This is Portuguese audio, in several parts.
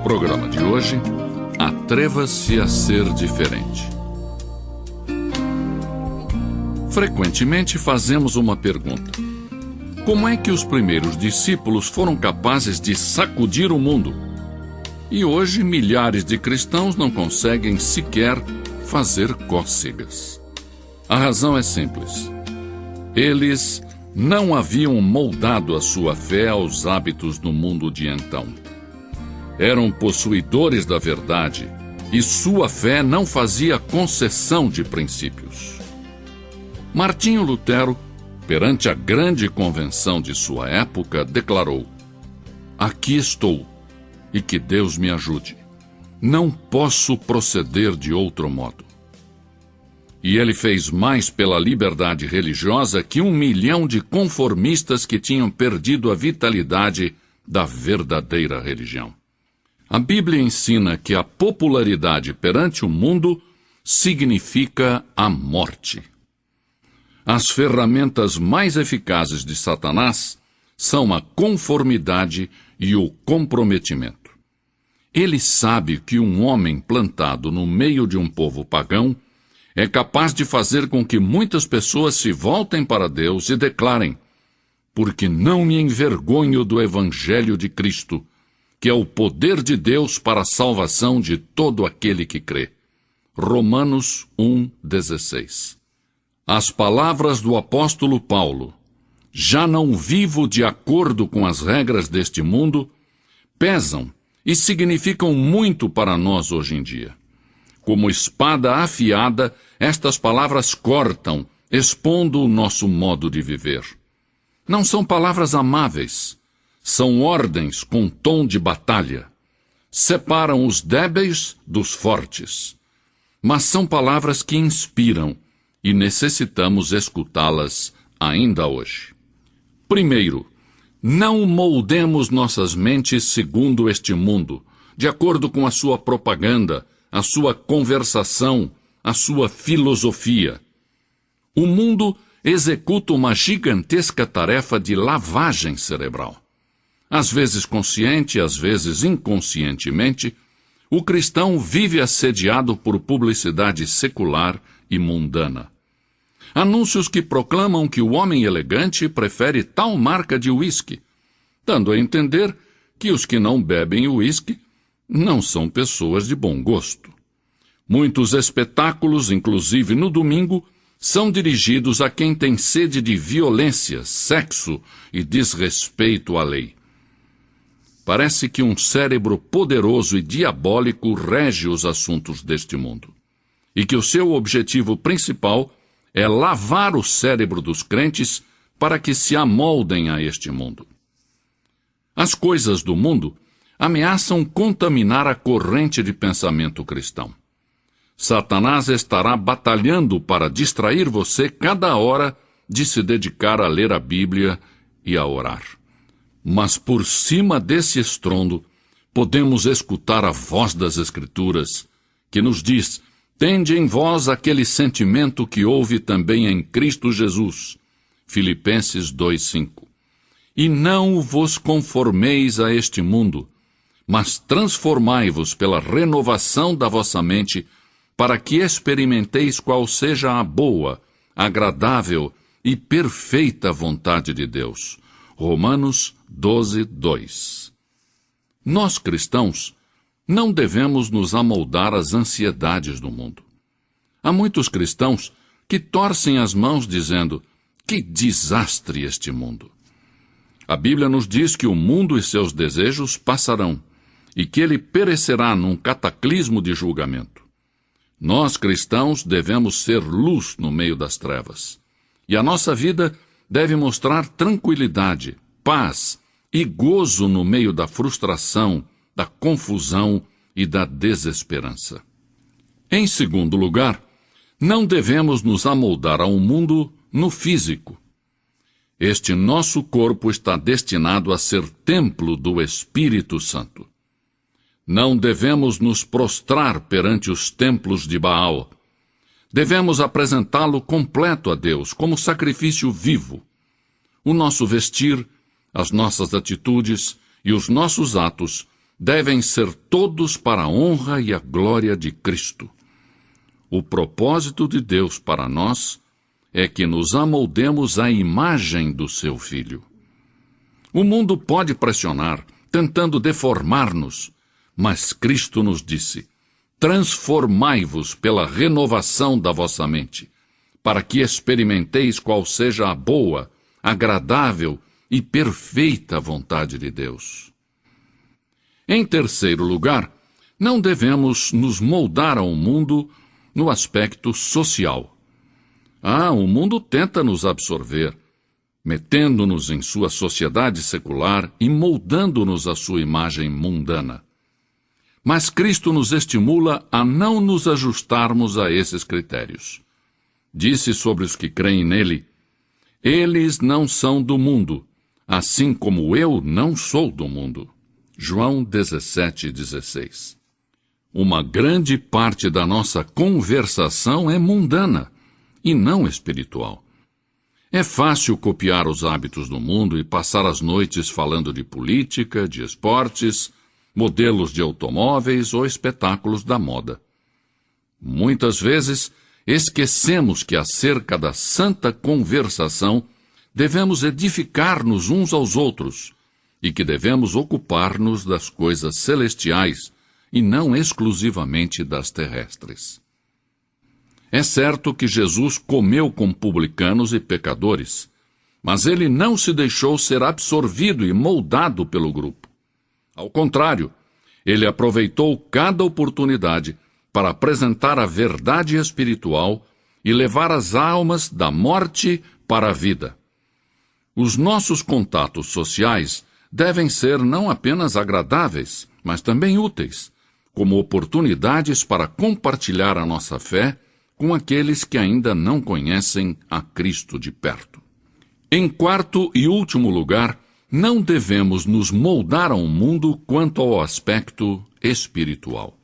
programa de hoje, atreva-se a ser diferente. Frequentemente fazemos uma pergunta: como é que os primeiros discípulos foram capazes de sacudir o mundo? E hoje milhares de cristãos não conseguem sequer fazer cócegas. A razão é simples. Eles não haviam moldado a sua fé aos hábitos do mundo de então. Eram possuidores da verdade e sua fé não fazia concessão de princípios. Martinho Lutero, perante a grande convenção de sua época, declarou: "Aqui estou, e que Deus me ajude. Não posso proceder de outro modo." E ele fez mais pela liberdade religiosa que 1 milhão de conformistas que tinham perdido a vitalidade da verdadeira religião. A Bíblia ensina que a popularidade perante o mundo significa a morte. As ferramentas mais eficazes de Satanás são a conformidade e o comprometimento. Ele sabe que um homem plantado no meio de um povo pagão é capaz de fazer com que muitas pessoas se voltem para Deus e declarem: "Porque não me envergonho do Evangelho de Cristo, que é o poder de Deus para a salvação de todo aquele que crê." Romanos 1,16. As palavras do apóstolo Paulo: "Já não vivo de acordo com as regras deste mundo", pesam e significam muito para nós hoje em dia. Como espada afiada, estas palavras cortam, expondo o nosso modo de viver. Não são palavras amáveis, são ordens com tom de batalha. Separam os débeis dos fortes. Mas são palavras que inspiram e necessitamos escutá-las ainda hoje. Primeiro, não moldemos nossas mentes segundo este mundo, de acordo com a sua propaganda, a sua conversação, a sua filosofia. O mundo executa uma gigantesca tarefa de lavagem cerebral. Às vezes consciente, às vezes inconscientemente, o cristão vive assediado por publicidade secular e mundana. Anúncios que proclamam que o homem elegante prefere tal marca de uísque, dando a entender que os que não bebem uísque não são pessoas de bom gosto. Muitos espetáculos, inclusive no domingo, são dirigidos a quem tem sede de violência, sexo e desrespeito à lei. Parece que um cérebro poderoso e diabólico rege os assuntos deste mundo, e que o seu objetivo principal é lavar o cérebro dos crentes para que se amoldem a este mundo. As coisas do mundo ameaçam contaminar a corrente de pensamento cristão. Satanás estará batalhando para distrair você cada hora de se dedicar a ler a Bíblia e a orar. Mas por cima desse estrondo, podemos escutar a voz das Escrituras, que nos diz: "Tende em vós aquele sentimento que houve também em Cristo Jesus." Filipenses 2,5. "E não vos conformeis a este mundo, mas transformai-vos pela renovação da vossa mente, para que experimenteis qual seja a boa, agradável e perfeita vontade de Deus." Romanos 12:2. Nós, cristãos, não devemos nos amoldar às ansiedades do mundo. Há muitos cristãos que torcem as mãos dizendo: "Que desastre este mundo!" A Bíblia nos diz que o mundo e seus desejos passarão, e que ele perecerá num cataclismo de julgamento. Nós, cristãos, devemos ser luz no meio das trevas. E a nossa vida deve mostrar tranquilidade, paz e gozo no meio da frustração, da confusão e da desesperança. Em segundo lugar, não devemos nos amoldar a um mundo no físico. Este nosso corpo está destinado a ser templo do Espírito Santo. Não devemos nos prostrar perante os templos de Baal. Devemos apresentá-lo completo a Deus, como sacrifício vivo. O nosso vestir, as nossas atitudes e os nossos atos devem ser todos para a honra e a glória de Cristo. O propósito de Deus para nós é que nos amoldemos à imagem do seu Filho. O mundo pode pressionar, tentando deformar-nos, mas Cristo nos disse: transformai-vos pela renovação da vossa mente, para que experimenteis qual seja a boa, agradável e perfeita vontade de Deus. Em terceiro lugar, não devemos nos moldar ao mundo no aspecto social. O mundo tenta nos absorver, metendo-nos em sua sociedade secular e moldando-nos à sua imagem mundana. Mas Cristo nos estimula a não nos ajustarmos a esses critérios. Disse sobre os que creem nele: eles não são do mundo, assim como eu não sou do mundo. João 17:16. Uma grande parte da nossa conversação é mundana e não espiritual. É fácil copiar os hábitos do mundo e passar as noites falando de política, de esportes, modelos de automóveis ou espetáculos da moda. Muitas vezes, esquecemos que acerca da santa conversação devemos edificar-nos uns aos outros e que devemos ocupar-nos das coisas celestiais e não exclusivamente das terrestres. É certo que Jesus comeu com publicanos e pecadores, mas ele não se deixou ser absorvido e moldado pelo grupo. Ao contrário, ele aproveitou cada oportunidade para apresentar a verdade espiritual e levar as almas da morte para a vida. Os nossos contatos sociais devem ser não apenas agradáveis, mas também úteis, como oportunidades para compartilhar a nossa fé com aqueles que ainda não conhecem a Cristo de perto. Em quarto e último lugar, não devemos nos moldar ao mundo quanto ao aspecto espiritual.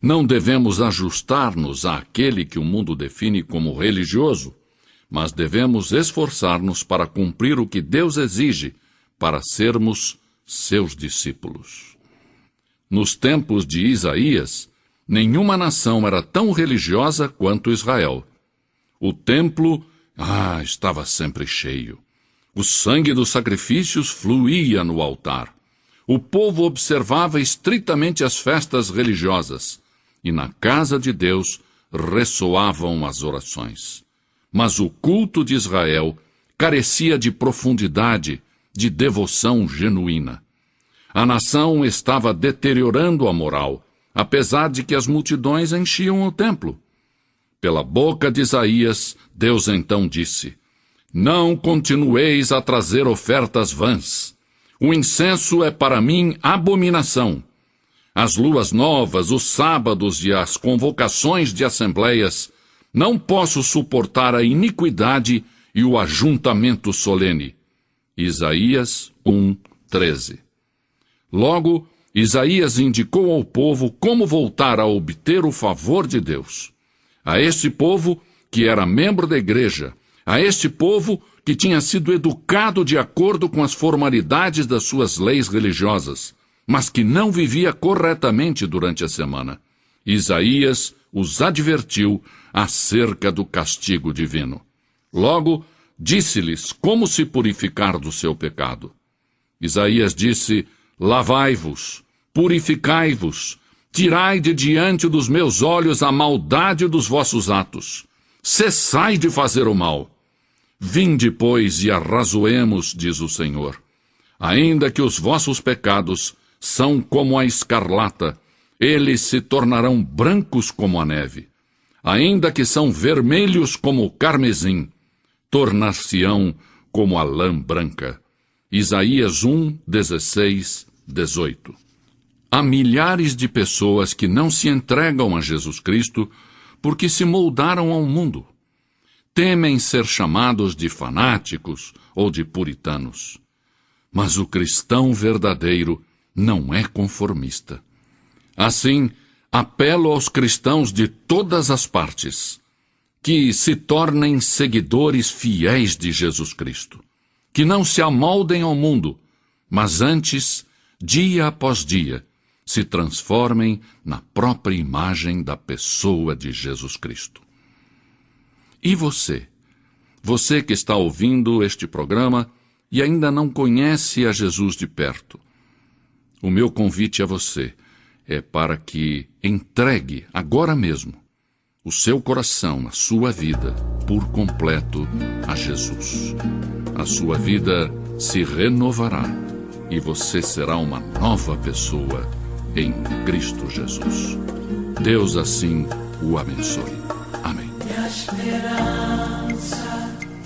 Não devemos ajustar-nos àquele que o mundo define como religioso, mas devemos esforçar-nos para cumprir o que Deus exige para sermos seus discípulos. Nos tempos de Isaías, nenhuma nação era tão religiosa quanto Israel. O templo, estava sempre cheio. O sangue dos sacrifícios fluía no altar. O povo observava estritamente as festas religiosas, e na casa de Deus ressoavam as orações. Mas o culto de Israel carecia de profundidade, de devoção genuína. A nação estava deteriorando a moral, apesar de que as multidões enchiam o templo. Pela boca de Isaías, Deus então disse: não continueis a trazer ofertas vãs. O incenso é para mim abominação. As luas novas, os sábados e as convocações de assembleias, não posso suportar a iniquidade e o ajuntamento solene. Isaías 1:13. Logo, Isaías indicou ao povo como voltar a obter o favor de Deus. A este povo, que era membro da igreja, a este povo que tinha sido educado de acordo com as formalidades das suas leis religiosas, mas que não vivia corretamente durante a semana, Isaías os advertiu acerca do castigo divino. Logo, disse-lhes como se purificar do seu pecado. Isaías disse: lavai-vos, purificai-vos, tirai de diante dos meus olhos a maldade dos vossos atos. Cessai de fazer o mal. Vinde, pois, e arrazoemos, diz o Senhor. Ainda que os vossos pecados são como a escarlata, eles se tornarão brancos como a neve. Ainda que são vermelhos como o carmesim, tornar-se-ão como a lã branca. Isaías 1:16, 18. Há milhares de pessoas que não se entregam a Jesus Cristo porque se moldaram ao mundo. Temem ser chamados de fanáticos ou de puritanos. Mas o cristão verdadeiro não é conformista. Assim, apelo aos cristãos de todas as partes que se tornem seguidores fiéis de Jesus Cristo, que não se amoldem ao mundo, mas antes dia após dia, se transformem na própria imagem da pessoa de Jesus Cristo. E você? Você que está ouvindo este programa e ainda não conhece a Jesus de perto. O meu convite a você é para que entregue agora mesmo o seu coração, a sua vida, por completo a Jesus. A sua vida se renovará e você será uma nova pessoa em Cristo Jesus. Deus assim o abençoe. Amém.